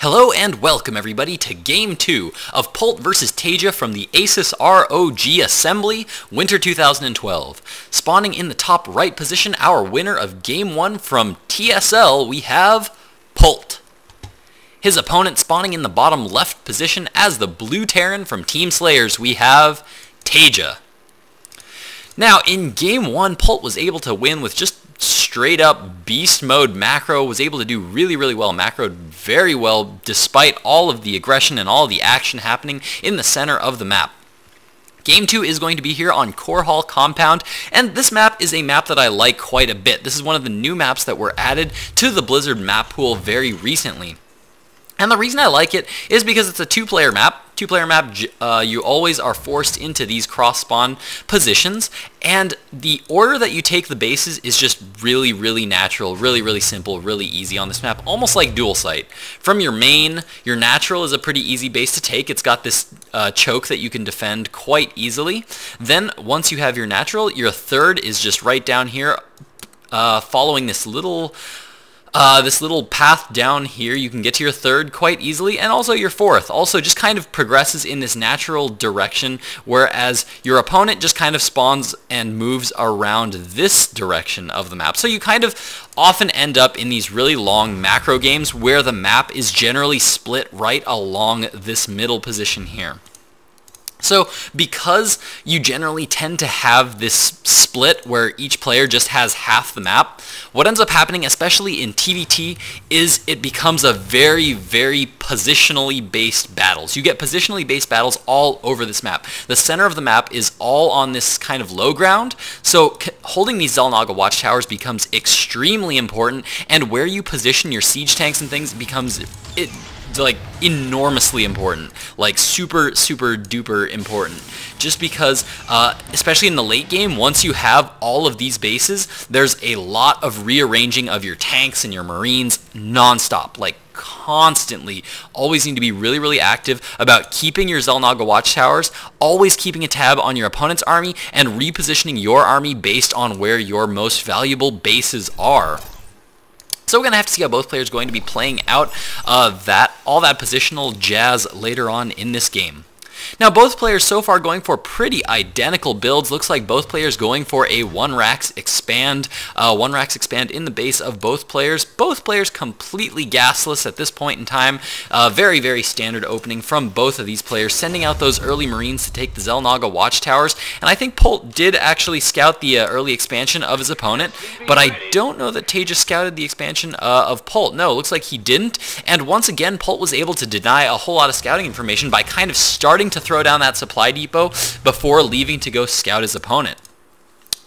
Hello and welcome everybody to Game 2 of Polt vs. TSLPolt from the ASUS ROG Assembly, Winter 2012. Spawning in the top right position, our winner of Game 1 from TSL, we have Polt. His opponent spawning in the bottom left position as the blue Terran from Team Slayers, we have SlayerSTaeJa. Now, in Game 1, Polt was able to win with just straight up beast mode macro, was able to do really well, macroed very well despite all of the aggression and all of the action happening in the center of the map. Game 2 is going to be here on Korhal Compound, and this map is a map that I like quite a bit. This is one of the new maps that were added to the Blizzard map pool very recently. And the reason I like it is because it's a two-player map. You always are forced into these cross-spawn positions, and the order that you take the bases is just really natural, really simple, really easy on this map, almost like dual sight. From your main, your natural is a pretty easy base to take. It's got this choke that you can defend quite easily. Then once you have your natural, your third is just right down here, following this little path down here. You can get to your third quite easily, and also your fourth also just kind of progresses in this natural direction, whereas your opponent just kind of spawns and moves around this direction of the map. So you kind of often end up in these really long macro games where the map is generally split right along this middle position here. So because you generally tend to have this split where each player just has half the map, what ends up happening, especially in TVT, is it becomes a very positionally based battles. You get positionally based battles all over this map. The center of the map is all on this kind of low ground, so holding these Xel'Naga watchtowers becomes extremely important, and where you position your siege tanks and things becomes like enormously important, like super duper important, just because especially in the late game, once you have all of these bases, there's a lot of rearranging of your tanks and your marines non-stop, like constantly. Always need to be really active about keeping your Xel'Naga watchtowers, always keeping a tab on your opponent's army, and repositioning your army based on where your most valuable bases are. So we're going to have to see how both players are going to be playing out all that positional jazz later on in this game. Now, both players so far going for pretty identical builds. Looks like both players going for a one racks expand in the base of both players. Both players completely gasless at this point in time. Very standard opening from both of these players, sending out those early marines to take the Xel'Naga watchtowers. And I think Polt did actually scout the early expansion of his opponent, but I don't know that TSLPolt scouted the expansion of Polt. No, it looks like he didn't. And once again, Polt was able to deny a whole lot of scouting information by kind of starting to throw down that supply depot before leaving to go scout his opponent.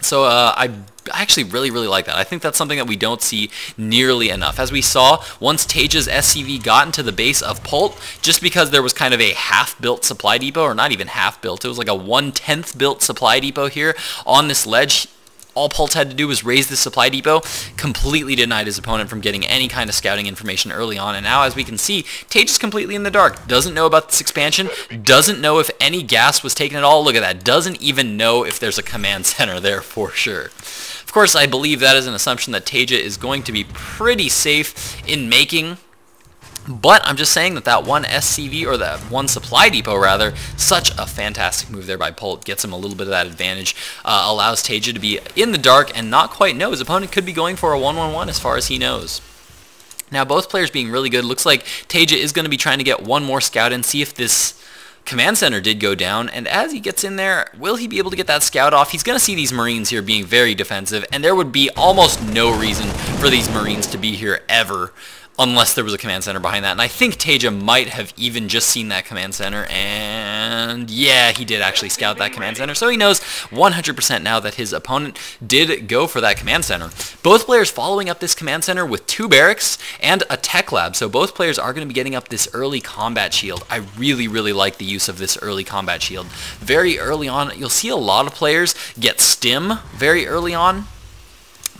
So I actually really like that. I think that's something that we don't see nearly enough. As we saw, once TSLPoLt's SCV got into the base of Polt, just because there was kind of a half-built supply depot, or not even half-built, it was like a 1/10 built supply depot here on this ledge. All Polt had to do was raise the supply depot, completely denied his opponent from getting any kind of scouting information early on, and now, as we can see, TSLPoLt's completely in the dark. Doesn't know about this expansion, doesn't know if any gas was taken at all. Look at that. Doesn't even know if there's a command center there for sure. Of course, I believe that is an assumption that TSLPoLt is going to be pretty safe in making. But I'm just saying that one SCV, or that one supply depot rather, such a fantastic move there by Polt. Gets him a little bit of that advantage, allows TSLPoLt to be in the dark and not quite know. His opponent could be going for a 1-1-1 as far as he knows. Now, both players being really good. Looks like TSLPoLt is going to be trying to get one more scout in, see if this command center did go down, and as he gets in there, will he be able to get that scout off? He's going to see these marines here being very defensive, and there would be almost no reason for these marines to be here ever, unless there was a command center behind that. And I think TSLPolt might have even just seen that command center, and yeah, he did actually scout that command center, so he knows 100% now that his opponent did go for that command center. Both players following up this command center with 2 barracks and a tech lab, so both players are going to be getting up this early combat shield. I really like the use of this early combat shield. Very early on, you'll see a lot of players get stim very early on.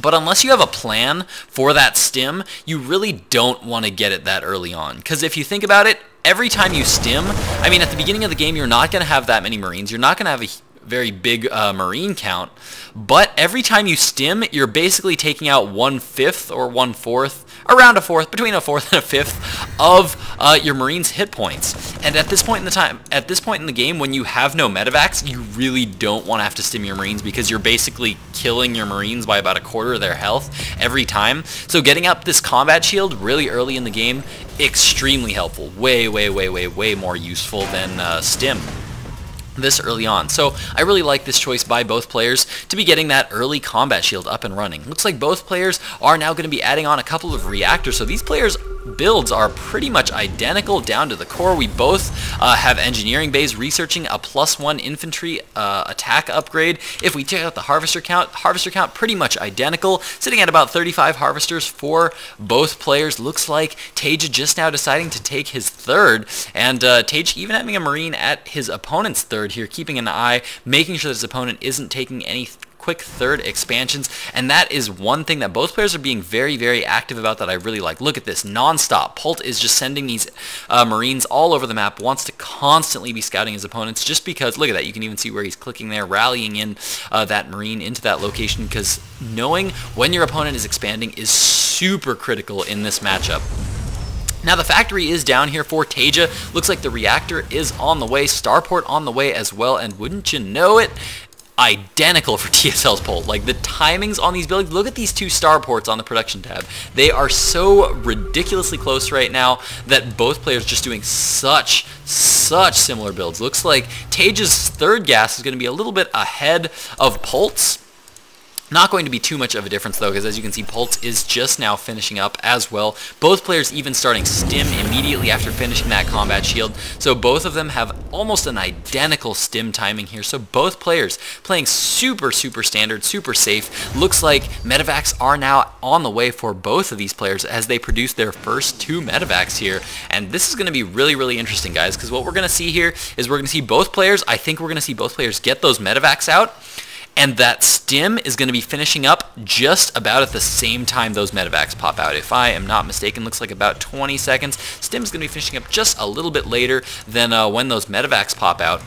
But unless you have a plan for that stim, you really don't want to get it that early on. Because if you think about it, every time you stim, I mean, at the beginning of the game, you're not going to have that many marines. You're not going to have very big marine count. But every time you stim, you're basically taking out 1/5 or 1/4, around a fourth, between a fourth and a fifth of your Marines' hit points. And at this point in the game, when you have no medevacs, you really don't want to have to stim your Marines because you're basically killing your Marines by about a quarter of their health every time. So getting up this combat shield really early in the game, extremely helpful. Way more useful than stim this early on. So I really like this choice by both players to be getting that early combat shield up and running. Looks like both players are now going to be adding on a couple of reactors, so these players' builds are pretty much identical down to the core. We both have engineering bays researching a +1 infantry attack upgrade. If we check out the harvester count pretty much identical, sitting at about 35 harvesters for both players. Looks like TSLPolt just now deciding to take his third, and TSLPolt even having a Marine at his opponent's third here, keeping an eye, making sure that his opponent isn't taking any quick third expansions, and that is one thing that both players are being very active about that I really like. Look at this, non-stop. Polt is just sending these Marines all over the map, wants to constantly be scouting his opponents just because, look at that, you can even see where he's clicking there, rallying in that Marine into that location, because knowing when your opponent is expanding is super critical in this matchup. Now the factory is down here for TSLPolt. Looks like the reactor is on the way, starport on the way as well, and wouldn't you know it, identical for TSLPolt. Like the timings on these buildings, look at these two starports on the production tab. They are so ridiculously close right now that both players just doing such similar builds. Looks like TSLPolt's third gas is going to be a little bit ahead of Polt's. Not going to be too much of a difference though, because as you can see, Polt is just now finishing up as well. Both players even starting stim immediately after finishing that combat shield. So both of them have almost an identical stim timing here. So both players playing super standard, super safe. Looks like medevacs are now on the way for both of these players as they produce their first 2 medevacs here. And this is going to be really interesting, guys, because what we're going to see here is we're going to see both players, I think we're going to see both players get those medevacs out. And that stim is going to be finishing up just about at the same time those medevacs pop out. If I am not mistaken, looks like about 20 seconds. Stim is going to be finishing up just a little bit later than when those medevacs pop out.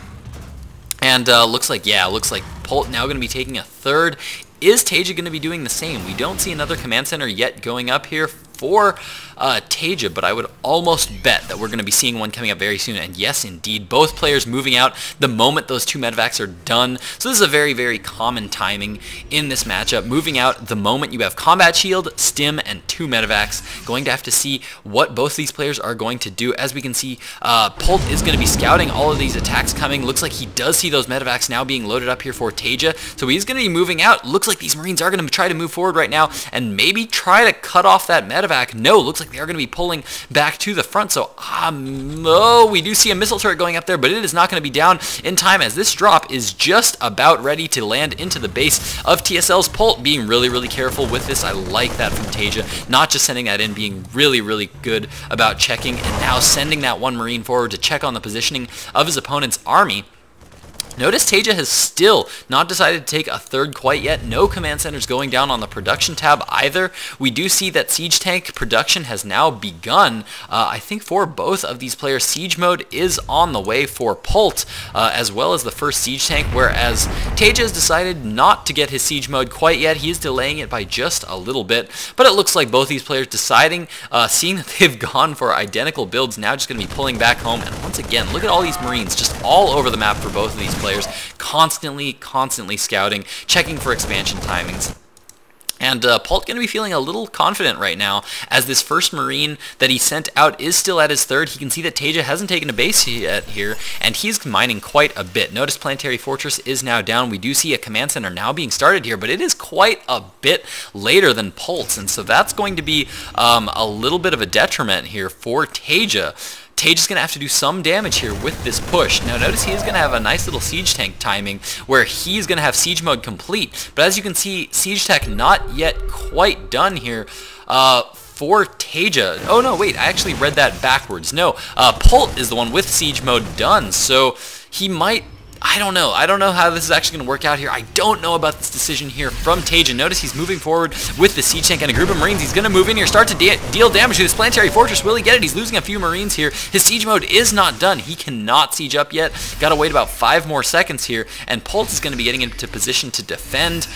And looks like Polt now going to be taking a third. Is TSLPolt going to be doing the same? We don't see another command center yet going up here for TSLPolt, but I would almost bet that we're going to be seeing one coming up very soon. And yes, indeed, both players moving out the moment those 2 medevacs are done. So this is a very common timing in this matchup. Moving out the moment you have combat shield, stim, and 2 medevacs. Going to have to see what both these players are going to do. As we can see, Polt is going to be scouting all of these attacks coming. Looks like he does see those medevacs now being loaded up here for TSLPolt. So he's going to be moving out. Looks like these Marines are going to try to move forward right now and maybe try to cut off that medevac. No, looks like they are going to be pulling back to the front. So, we do see a missile turret going up there, but it is not going to be down in time as this drop is just about ready to land into the base of TSLPolt. Being really careful with this. I like that from TSLPolt. Not just sending that in, being really good about checking, and now sending that 1 Marine forward to check on the positioning of his opponent's army. Notice TSLPolt has still not decided to take a third quite yet. No command centers going down on the production tab either. We do see that siege tank production has now begun. I think for both of these players, siege mode is on the way for Polt, as well as the first siege tank, whereas TSLPolt has decided not to get his siege mode quite yet. He is delaying it by just a little bit, but it looks like both these players deciding, seeing that they've gone for identical builds, now just going to be pulling back home. And once again, look at all these Marines just all over the map for both of these players. Constantly scouting, checking for expansion timings. And Polt going to be feeling a little confident right now as this first Marine that he sent out is still at his third. He can see that TSLPolt hasn't taken a base yet here, and he's mining quite a bit. Notice Planetary Fortress is now down. We do see a command center now being started here, but it is quite a bit later than Polt's, and so that's going to be a little bit of a detriment here for TSLPolt. TSLPolt going to have to do some damage here with this push. Now notice he is going to have a nice little siege tank timing where he's going to have siege mode complete. But as you can see, siege tech not yet quite done here for TSLPolt. Oh no, wait, I actually read that backwards. No, Polt is the one with siege mode done. So he might... I don't know. I don't know how this is actually going to work out here. I don't know about this decision here from TSLPolt. Notice he's moving forward with the siege tank and a group of marines. He's going to move in here, start to deal damage to this planetary fortress. Will he get it? He's losing a few marines here. His siege mode is not done. He cannot siege up yet. Got to wait about 5 more seconds here, and Polt is going to be getting into position to defend.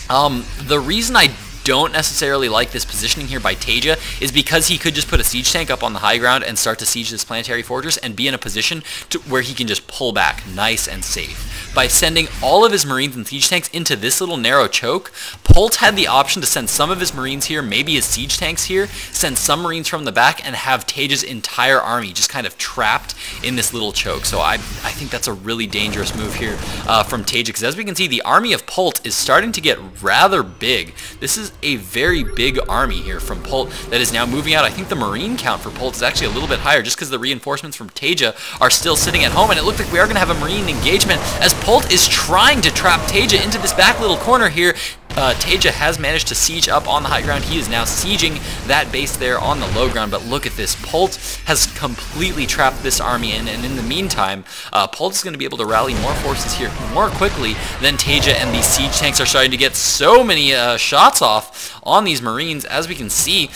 The reason I don't necessarily like this positioning here by TSLPolt is because he could just put a siege tank up on the high ground and start to siege this planetary fortress and be in a position where he can just pull back nice and safe. By sending all of his marines and siege tanks into this little narrow choke, Polt had the option to send some of his marines here, maybe his siege tanks here, send some marines from the back, and have TSLPolt's entire army just kind of trapped in this little choke. So I think that's a really dangerous move here from TSLPolt, because as we can see, the army of Polt is starting to get rather big. This is a very big army here from Polt that is now moving out. I think the marine count for Polt is actually a little bit higher just because the reinforcements from TSLPolt are still sitting at home, and it looks like we are going to have a marine engagement as Polt is trying to trap TSLPolt into this back little corner here. TSLPolt has managed to siege up on the high ground. He is now sieging that base there on the low ground, but look at this. Polt has completely trapped this army in, and in the meantime, Polt is going to be able to rally more forces here more quickly than TSLPolt, and these siege tanks are starting to get so many shots off on these marines. As we can see,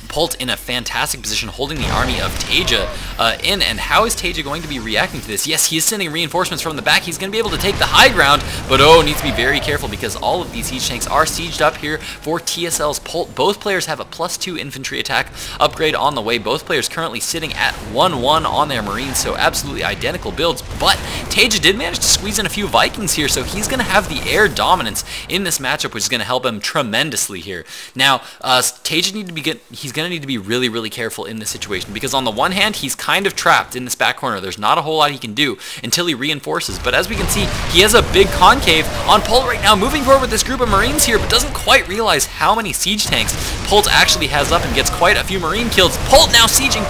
Polt in a fantastic position holding the army of TSLPolt in, and how is TSLPolt going to be reacting to this? Yes, he is sending reinforcements from the back. He's going to be able to take the high ground, but needs to be very careful because all of these siege tanks are sieged up here for TSLPolt. Both players have a +2 infantry attack upgrade on the way. Both players currently sitting at 1-1 on their marines, so absolutely identical builds, but TSLPolt did manage to squeeze in a few Vikings here, so he's going to have the air dominance in this matchup, which is going to help him tremendously here. Now, TSLPolt he's going to need to be really, really careful in this situation, because on the one hand, he's kind of trapped in this back corner. There's not a whole lot he can do until he reinforces, but as we can see, he has a big concave on Polt right now, moving forward with this group of marines here, but doesn't quite realize how many siege tanks Polt actually has up and gets quite a few marine kills. Polt now sieging,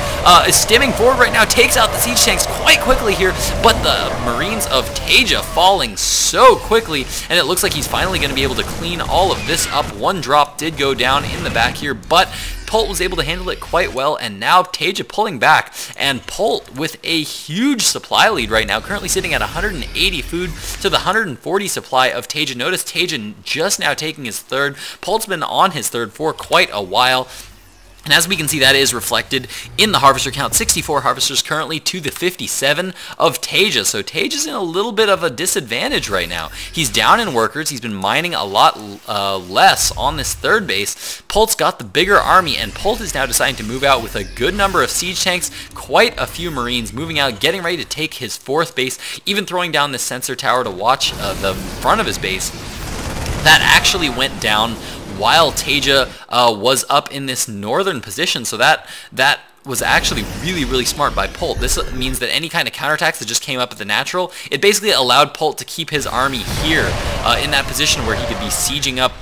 is stimming forward right now, takes out the siege tanks quite quickly here, but the marines of TSLPolt falling so quickly, and it looks like he's finally going to be able to clean all of this up. One drop did go down in the back here, but Polt was able to handle it quite well, and now TSLPolt pulling back, and Polt with a huge supply lead right now, currently sitting at 180 food to the 140 supply of TSLPolt. Notice TSLPolt just now taking his third. Polt's been on his third for quite a while. And as we can see, that is reflected in the harvester count. 64 harvesters currently to the 57 of TSLPolt. So TSLPolt is in a little bit of a disadvantage right now. He's down in workers. He's been mining a lot less on this third base. Polt's got the bigger army, and Polt is now deciding to move out with a good number of siege tanks, quite a few marines moving out, getting ready to take his fourth base, even throwing down this sensor tower to watch the front of his base. That actually went down while TSLPolt was up in this northern position, so that was actually really, really smart by Polt. This means that any kind of counterattacks that just came up at the natural, it basically allowed Polt to keep his army here in that position where he could be sieging up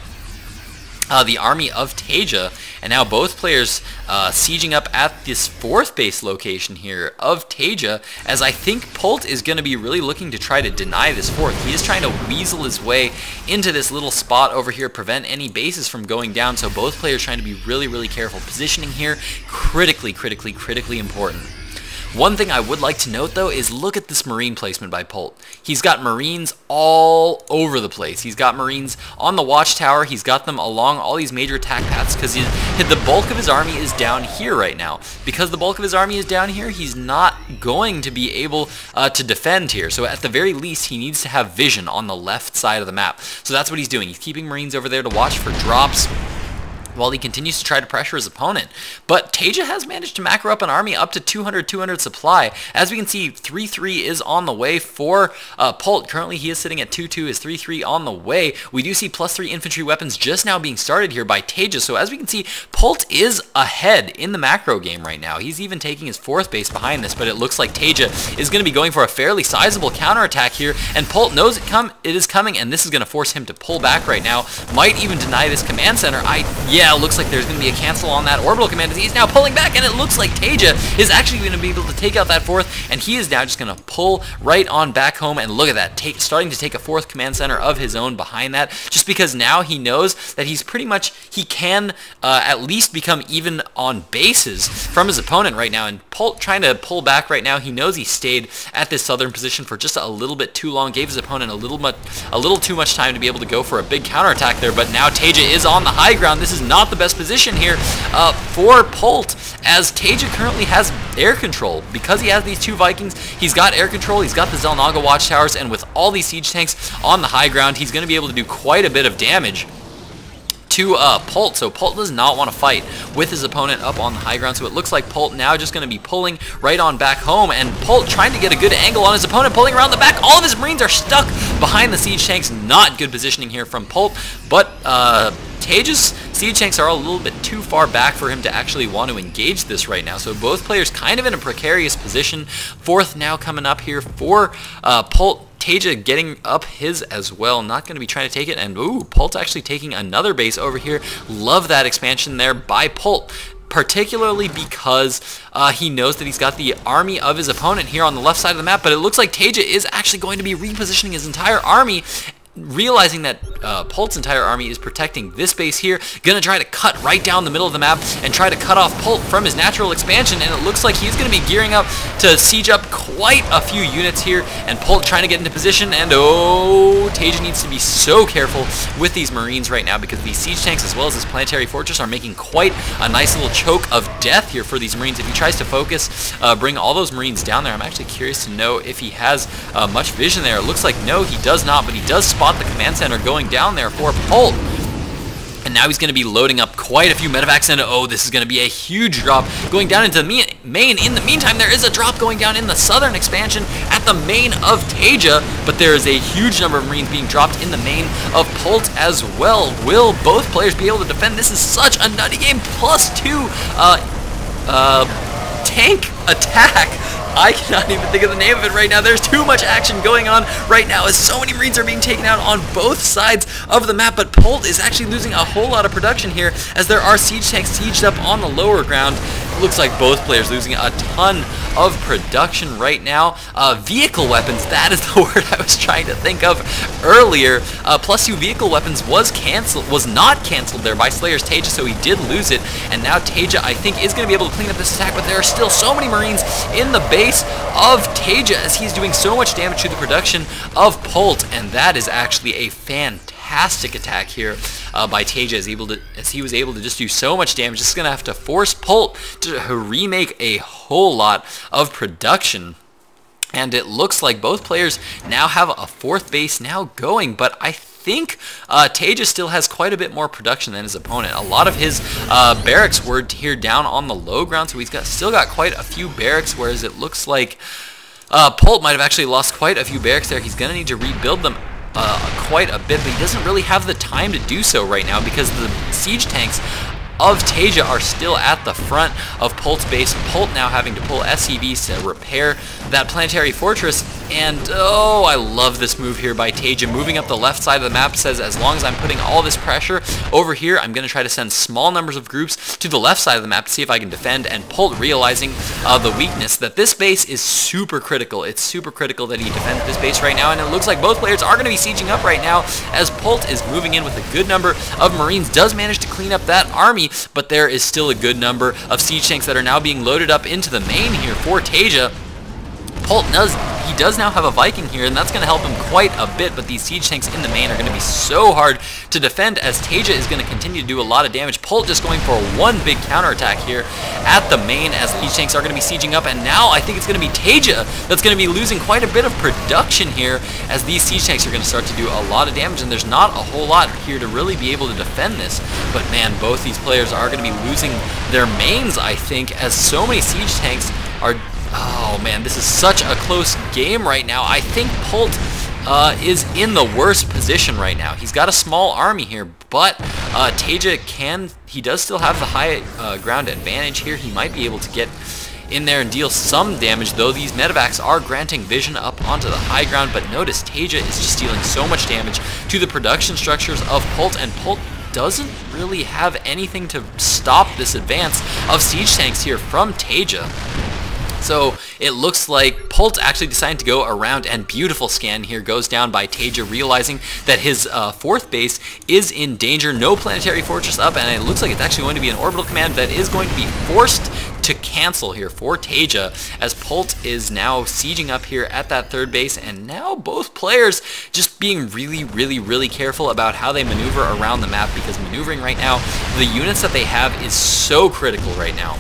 the army of TSLPolt, and now both players sieging up at this fourth base location here of TSLPolt, as I think Polt is going to be really looking to try to deny this fourth. He is trying to weasel his way into this little spot over here, prevent any bases from going down, so both players trying to be really, really careful. Positioning here, critically important. One thing I would like to note, though, is look at this marine placement by Polt. He's got marines all over the place. He's got marines on the watchtower. He's got them along all these major attack paths because the bulk of his army is down here right now. Because the bulk of his army is down here, he's not going to be able to defend here. So at the very least, he needs to have vision on the left side of the map. So that's what he's doing. He's keeping marines over there to watch for drops while he continues to try to pressure his opponent. But TSLPolt has managed to macro up an army up to 200 supply. As we can see, 3-3 is on the way for Polt. Currently, he is sitting at 2-2, is 3-3 on the way. We do see +3 infantry weapons just now being started here by TSLPolt. So as we can see, Polt is ahead in the macro game right now. He's even taking his fourth base behind this, but it looks like TSLPolt is going to be going for a fairly sizable counterattack here, and Polt knows it is coming, and this is going to force him to pull back right now. Might even deny this command center. Yeah, it looks like there's going to be a cancel on that orbital command as he's now pulling back, and it looks like TSLPolt is actually going to be able to take out that fourth, and he is now just going to pull right on back home, and look at that, starting to take a fourth command center of his own behind that, just because now he knows that he's pretty much, he can at least become even on bases from his opponent right now, and Polt trying to pull back right now. He knows he stayed at this southern position for just a little bit too long, gave his opponent a little too much time to be able to go for a big counterattack there, but now TSLPolt is on the high ground. This is not the best position here for Polt, as TSLPolt currently has air control. Because he has these two Vikings, he's got air control, he's got the Xel'Naga watchtowers, and with all these siege tanks on the high ground, he's going to be able to do quite a bit of damage to Polt. So Polt does not want to fight with his opponent up on the high ground, so it looks like Polt now just going to be pulling right on back home, and Polt trying to get a good angle on his opponent, pulling around the back. All of his Marines are stuck behind the siege tanks. Not good positioning here from Polt, but TSLPolt's siege tanks are a little bit too far back for him to actually want to engage this right now. So both players kind of in a precarious position. Fourth now coming up here for Polt. TSLPolt getting up his as well, not going to be trying to take it, and ooh, Polt actually taking another base over here. Love that expansion there by Polt, particularly because he knows that he's got the army of his opponent here on the left side of the map, but it looks like TSLPolt is actually going to be repositioning his entire army, realizing that Polt's entire army is protecting this base here. Gonna try to cut right down the middle of the map and try to cut off Polt from his natural expansion, and it looks like he's gonna be gearing up to siege up quite a few units here, and Polt trying to get into position, and oh, TSLPolt needs to be so careful with these Marines right now, because these siege tanks as well as this planetary fortress are making quite a nice little choke of death here for these Marines. If he tries to focus, bring all those Marines down there, I'm actually curious to know if he has much vision there. It looks like no, he does not, but he does spot the command center going down there for Polt. And now he's going to be loading up quite a few medevacs, and oh, this is going to be a huge drop going down into the main. In the meantime, there is a drop going down in the southern expansion at the main of TSLPolt, but there is a huge number of Marines being dropped in the main of Polt as well. Will both players be able to defend? This is such a nutty game. +2 tank attack. I cannot even think of the name of it right now. There's too much action going on right now as so many Marines are being taken out on both sides of the map, but Polt is actually losing a whole lot of production here as there are siege tanks sieged up on the lower ground. It looks like both players losing a ton of production right now. Vehicle weapons, that is the word I was trying to think of earlier. +2 vehicle weapons was not canceled there by SlayerSTaeJa, so he did lose it, and now TSLPolt, I think, is going to be able to clean up this attack, but there are still so many Marines in the base of TSLPolt as he's doing so much damage to the production of Polt, and that is actually a fantastic attack here by TSLPolt as he was able to just do so much damage. This is going to have to force Polt to remake a whole lot of production. And it looks like both players now have a fourth base now going, but I think TSLPolt still has quite a bit more production than his opponent. A lot of his barracks were here down on the low ground, so he's still got quite a few barracks, whereas it looks like Polt might have actually lost quite a few barracks there. He's going to need to rebuild them quite a bit, but he doesn't really have the time to do so right now because the siege tanks of TSLPolt are still at the front of Polt's base. Polt now having to pull SCVs to repair that planetary fortress, and oh, I love this move here by TSLPolt. Moving up the left side of the map says, as long as I'm putting all this pressure over here, I'm going to try to send small numbers of groups to the left side of the map to see if I can defend, and Polt realizing the weakness that this base is super critical. It's super critical that he defends this base right now, and it looks like both players are going to be sieging up right now as Polt is moving in with a good number of Marines, does manage to clean up that army, but there is still a good number of siege tanks that are now being loaded up into the main here for TSLPolt. Polt does now have a Viking here, and that's going to help him quite a bit, but these siege tanks in the main are going to be so hard to defend as TSLPolt is going to continue to do a lot of damage. Polt just going for one big counterattack here at the main as siege tanks are going to be sieging up, and now I think it's going to be TSLPolt that's going to be losing quite a bit of production here as these siege tanks are going to start to do a lot of damage, and there's not a whole lot here to really be able to defend this. But man, both these players are going to be losing their mains, I think, as so many siege tanks are... Oh man, this is such a close game right now. I think Polt is in the worst position right now. He's got a small army here, but TSLPolt he does still have the high ground advantage here. He might be able to get in there and deal some damage, though these medevacs are granting vision up onto the high ground. But notice TSLPolt is just dealing so much damage to the production structures of Polt, and Polt doesn't really have anything to stop this advance of siege tanks here from TSLPolt. So it looks like Polt actually decided to go around, and beautiful scan here goes down by TSLPolt, realizing that his fourth base is in danger. No planetary fortress up, and it looks like it's actually going to be an orbital command that is going to be forced to cancel here for TSLPolt, as Polt is now sieging up here at that third base, and now both players just being really careful about how they maneuver around the map, because maneuvering right now, the units that they have is so critical right now.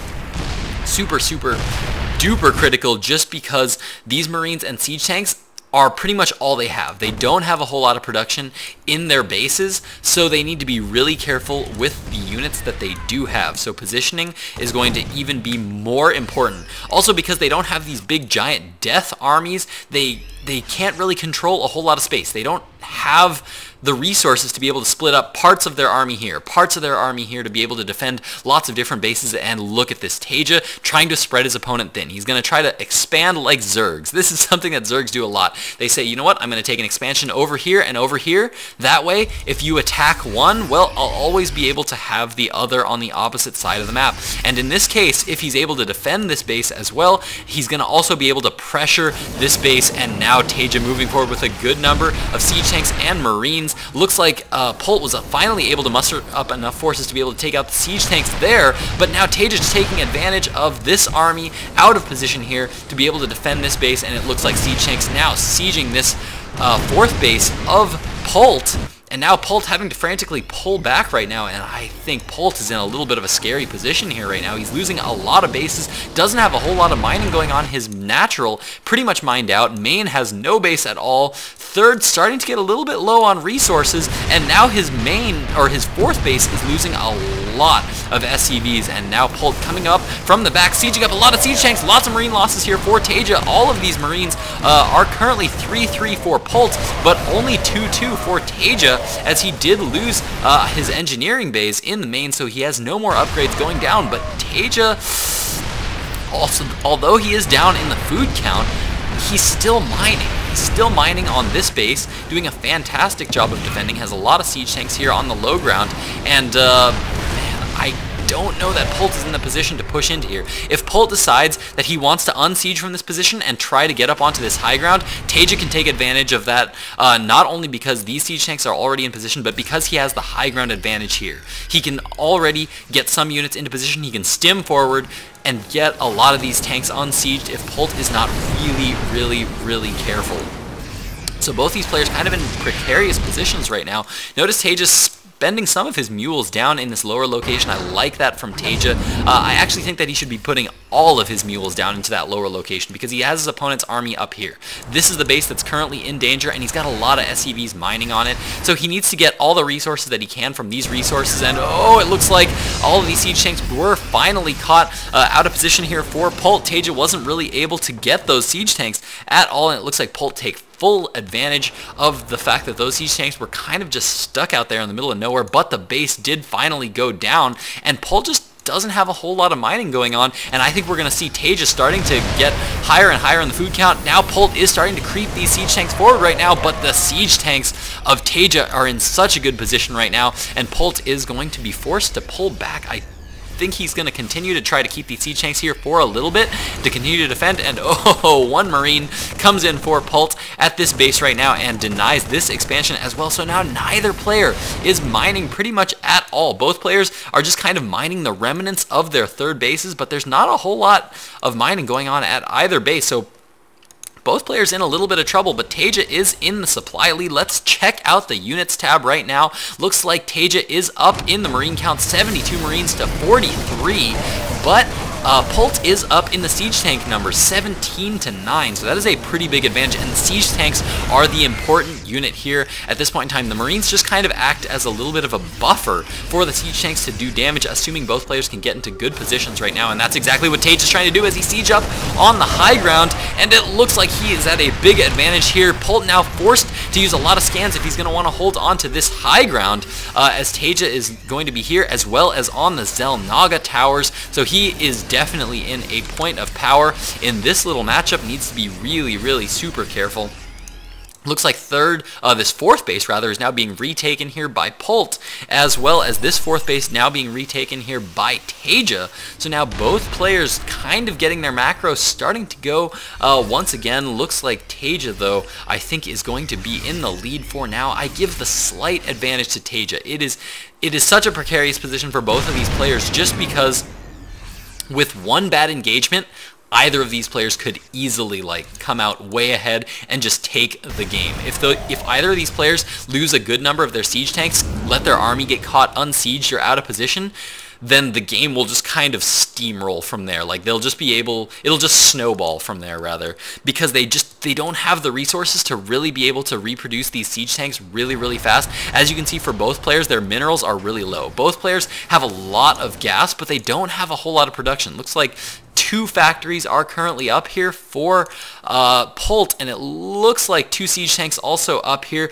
Super duper critical, just because these Marines and siege tanks are pretty much all they have. They don't have a whole lot of production in their bases, so they need to be really careful with the units that they do have. So positioning is going to even be more important. Also, because they don't have these big giant death armies, they can't really control a whole lot of space. They don't have the resources to be able to split up parts of their army here, parts of their army here, to be able to defend lots of different bases. And look at this, TSLPolt trying to spread his opponent thin. He's going to try to expand like Zergs. This is something that Zergs do a lot. They say, you know what, I'm going to take an expansion over here and over here. That way, if you attack one, well, I'll always be able to have the other on the opposite side of the map. And in this case, if he's able to defend this base as well, he's going to also be able to pressure this base. And now TSLPolt moving forward with a good number of siege tanks and Marines. Looks like Polt was finally able to muster up enough forces to be able to take out the siege tanks there, but now TSLPolt is taking advantage of this army out of position here to be able to defend this base, and it looks like siege tanks now sieging this fourth base of Polt. And now Polt having to frantically pull back right now, and I think Polt is in a little bit of a scary position here right now. He's losing a lot of bases, doesn't have a whole lot of mining going on. His natural pretty much mined out. Main has no base at all. Third starting to get a little bit low on resources, and now his main, or his fourth base, is losing a lot of SCVs, and now Polt coming up from the back, sieging up a lot of siege tanks, lots of Marine losses here for TSLPolt. All of these Marines are currently 3-3 for Polt, but only 2-2 for TSLPolt, as he did lose his engineering bays in the main, so he has no more upgrades going down. But TSLPolt, also, although he is down in the food count, he's still mining. He's still mining on this base, doing a fantastic job of defending, has a lot of siege tanks here on the low ground, and man, I don't know that Polt is in the position to push into here. If Polt decides that he wants to unsiege from this position and try to get up onto this high ground, TSLPolt can take advantage of that, not only because these siege tanks are already in position, but because he has the high ground advantage here. He can already get some units into position, he can stim forward, and get a lot of these tanks unsieged if Polt is not really careful. So both these players kind of in precarious positions right now. Notice TSLPolt spending some of his mules down in this lower location. I like that from TSLPolt. I actually think that he should be putting all of his mules down into that lower location, because he has his opponent's army up here. This is the base that's currently in danger, and he's got a lot of SCVs mining on it, so he needs to get all the resources that he can from these resources. And oh, it looks like all of these siege tanks were finally caught out of position here for Polt. TSLPolt wasn't really able to get those siege tanks at all, and it looks like Polt take full advantage of the fact that those siege tanks were kind of just stuck out there in the middle of nowhere, but the base did finally go down, and Polt just doesn't have a whole lot of mining going on, and I think we're going to see TSLPolt starting to get higher and higher in the food count. Now Polt is starting to creep these siege tanks forward right now, but the siege tanks of TSLPolt are in such a good position right now, and Polt is going to be forced to pull back. I think he's going to continue to try to keep these siege tanks here for a little bit to continue to defend, and oh, one Marine comes in for Polt at this base right now and denies this expansion as well. So now neither player is mining pretty much at all. Both players are just kind of mining the remnants of their third bases, but there's not a whole lot of mining going on at either base, so both players in a little bit of trouble, but TSLPolt is in the supply lead. Let's check out the units tab right now. Looks like TSLPolt is up in the Marine count, 72 Marines to 43, but Polt is up in the siege tank number, 17 to 9, so that is a pretty big advantage, and the siege tanks are the important unit here at this point in time. The Marines just kind of act as a little bit of a buffer for the siege tanks to do damage, assuming both players can get into good positions right now, and that's exactly what TSLPolt is trying to do as he siege up on the high ground, and it looks like he is at a big advantage here. Polt now forced to use a lot of scans if he's going to want to hold on to this high ground, as TSLPolt is going to be here as well as on the Zelnaga towers, so he is definitely in a point of power in this little matchup. Needs to be really super careful. Looks like this fourth base rather is now being retaken here by Polt, as well as this fourth base now being retaken here by TSLPolt. So now both players kind of getting their macros starting to go once again. Looks like TSLPolt, though, I think is going to be in the lead for now. I give the slight advantage to TSLPolt. It is such a precarious position for both of these players, just because With one bad engagement, either of these players could easily like come out way ahead and just take the game. If either of these players lose a good number of their siege tanks, let their army get caught unsieged or out of position, then the game will just kind of steamroll from there. Like they'll just be able, it'll just snowball from there rather, because they don't have the resources to really be able to reproduce these siege tanks really fast. As you can see for both players, their minerals are really low. Both players have a lot of gas, but they don't have a whole lot of production. Looks like 2 factories are currently up here for Polt, and it looks like 2 siege tanks also up here.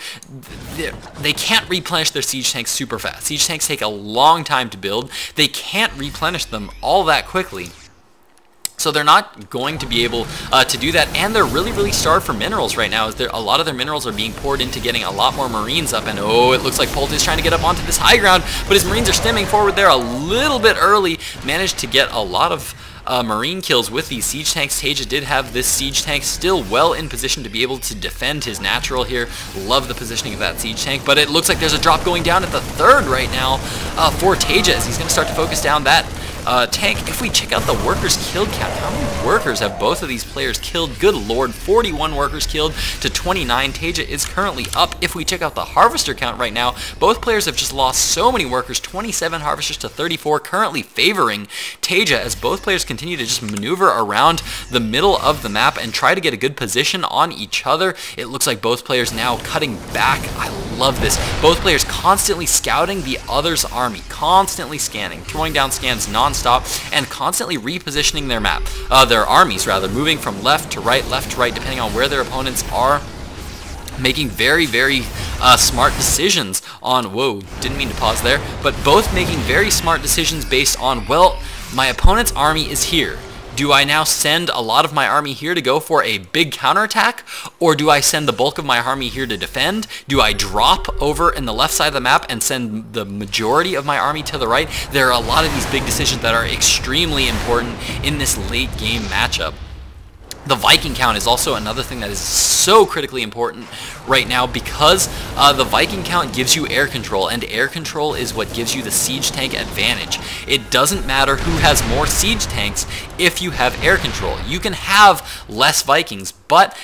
They can't replenish their siege tanks super fast. Siege tanks take a long time to build. They can't replenish them all that quickly. So they're not going to be able to do that, and they're really starved for minerals right now, as a lot of their minerals are being poured into getting a lot more marines up, and oh, it looks like Polt is trying to get up onto this high ground, but his marines are stemming forward there a little bit early, managed to get a lot of marine kills with these siege tanks. SlayerSTaeJa did have this siege tank still well in position to be able to defend his natural here. Love the positioning of that siege tank, but it looks like there's a drop going down at the 3rd right now for SlayerSTaeJa, as he's going to start to focus down that tank. If we check out the workers killed count, how many workers have both of these players killed? Good lord, 41 workers killed to 29. SlayerSTaeJa is currently up. If we check out the harvester count right now, both players have just lost so many workers, 27 harvesters to 34, currently favoring SlayerSTaeJa, as both players continue to just maneuver around the middle of the map and try to get a good position on each other. It looks like both players now cutting back. I love this. Both players constantly scouting the other's army, constantly scanning, throwing down scans non-stop, and constantly repositioning their map, their armies rather, moving from left to right, depending on where their opponents are, making very smart decisions on, whoa, didn't mean to pause there, but both making very smart decisions based on, well, my opponent's army is here. Do I now send a lot of my army here to go for a big counterattack, or do I send the bulk of my army here to defend? Do I drop over in the left side of the map and send the majority of my army to the right? There are a lot of these big decisions that are extremely important in this late game matchup. The Viking count is also another thing that is so critically important right now, because the Viking count gives you air control, and air control is what gives you the siege tank advantage. It doesn't matter who has more siege tanks if you have air control. You can have less Vikings, but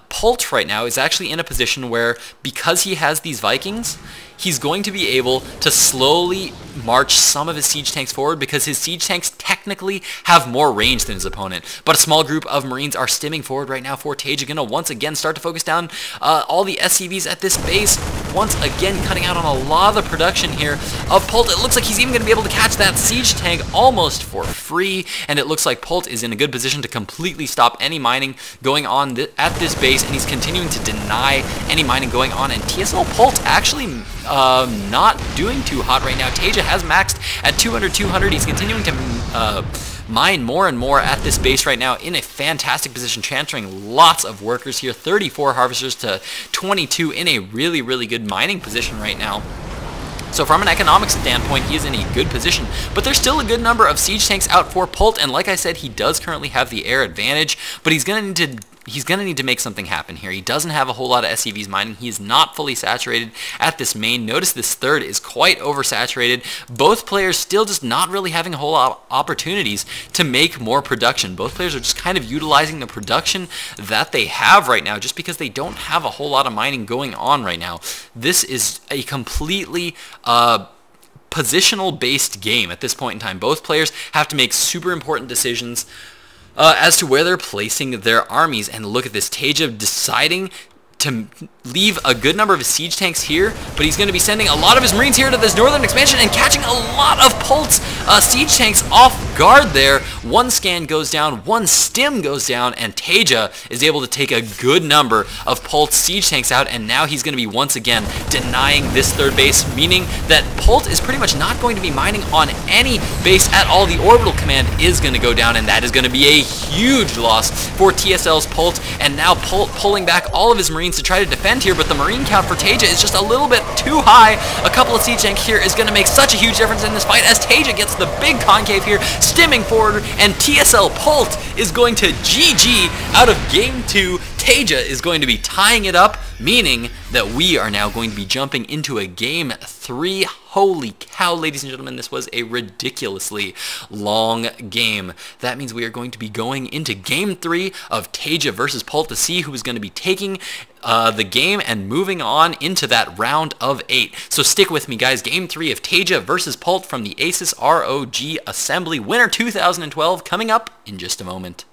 Polt right now is actually in a position where, because he has these Vikings, he's going to be able to slowly march some of his siege tanks forward, because his siege tanks technically have more range than his opponent. But a small group of marines are stemming forward right now for SlayerSTaeJa, gonna once again start to focus down all the SCVs at this base, once again cutting out on a lot of the production here of Polt. It looks like he's even going to be able to catch that siege tank almost for free, and it looks like Polt is in a good position to completely stop any mining going on at this base, and he's continuing to deny any mining going on, and TSLPolt actually not doing too hot right now. SlayerSTaeJa has maxed at 200. He's continuing to mine more and more at this base right now, in a fantastic position, transferring lots of workers here. 34 harvesters to 22 in a really good mining position right now. So from an economic standpoint, he is in a good position, but there's still a good number of siege tanks out for Polt, and like I said, he does currently have the air advantage, but he's going to need to make something happen here. He doesn't have a whole lot of SCVs mining. He is not fully saturated at this main. Notice this 3rd is quite oversaturated. Both players still just not really having a whole lot of opportunities to make more production. Both players are just kind of utilizing the production that they have right now, just because they don't have a whole lot of mining going on right now. This is a completely positional based game at this point in time. Both players have to make super important decisions as to where they're placing their armies, and look at this, SlayerSTaeJa deciding to leave a good number of his siege tanks here, but he's going to be sending a lot of his marines here to this northern expansion and catching a lot of Polt's siege tanks off guard there. One scan goes down, one stim goes down, and SlayerSTaeJa is able to take a good number of Polt's siege tanks out, and now he's going to be once again denying this 3rd base, meaning that Polt is pretty much not going to be mining on any base at all. The orbital command is going to go down, and that is going to be a huge loss for TSLPolt, and now Polt pulling back all of his marines to try to defend here, but the marine count for SlayerSTaeJa is just a little bit too high. A couple of siege tanks here is going to make such a huge difference in this fight, as SlayerSTaeJa gets the big concave here, stimming forward, and TSLPolt is going to GG out of Game 2. SlayerSTaeJa is going to be tying it up, meaning that we are now going to be jumping into a Game 3 Holy cow, ladies and gentlemen, this was a ridiculously long game. That means we are going to be going into Game 3 of TSLPolt versus Polt to see who is going to be taking the game and moving on into that round of 8. So stick with me, guys. Game 3 of TSLPolt versus Polt from the ASUS ROG Assembly Winter 2012 coming up in just a moment.